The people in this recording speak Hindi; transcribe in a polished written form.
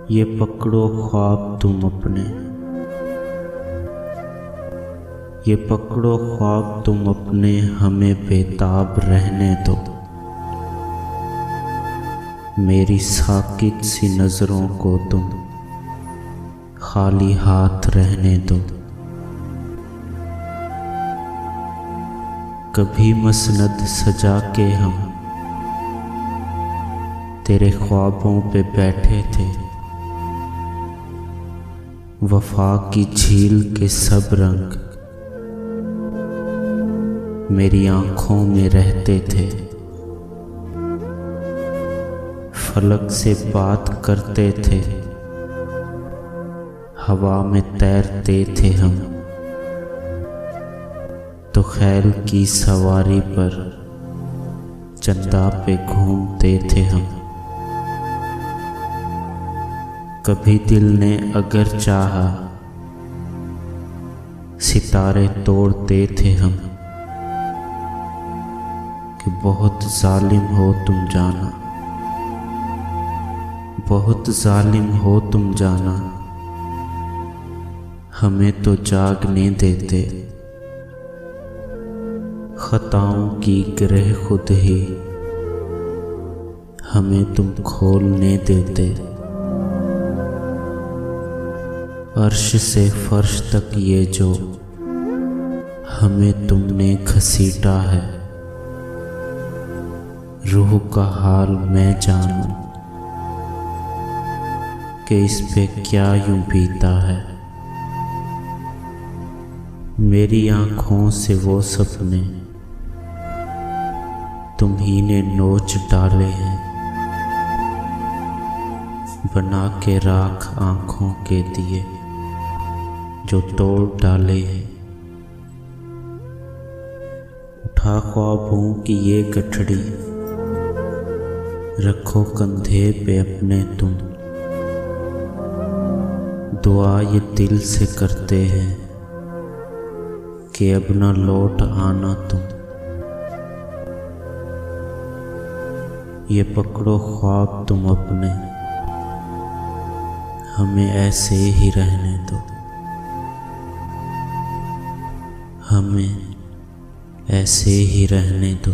ये पकड़ो ख्वाब तुम अपने, ये पकड़ो ख्वाब तुम अपने, हमें बेताब रहने दो। मेरी साकित सी नज़रों को तुम खाली हाथ रहने दो। कभी मसनद सजा के हम तेरे ख्वाबों पे बैठे थे, वफा की झील के सब रंग मेरी आँखों में रहते थे। फलक से बात करते थे, हवा में तैरते थे हम, तो खैल की सवारी पर चंदा पे घूमते थे हम। कभी दिल ने अगर चाहा सितारे तोड़ते थे हम, कि बहुत जालिम हो तुम जाना, बहुत जालिम हो तुम जाना, हमें तो जागने देते। खताओं की गिरह खुद ही हमें तुम खोलने देते। अर्श से फर्श तक ये जो हमें तुमने घसीटा है, रूह का हाल मैं जानूं कि इस पे क्या यूं बीता है। मेरी आँखों से वो सपने तुम्ही ने नोच डाले हैं, बना के राख आँखों के दिए जो तोड़ डाले हैं। उठा ख्वाबों की ये गठड़ी रखो कंधे पे अपने तुम, दुआ ये दिल से करते हैं कि अब न लौट आना तुम। ये पकड़ो ख्वाब तुम अपने, हमें ऐसे ही रहने दो, हमें ऐसे ही रहने दो।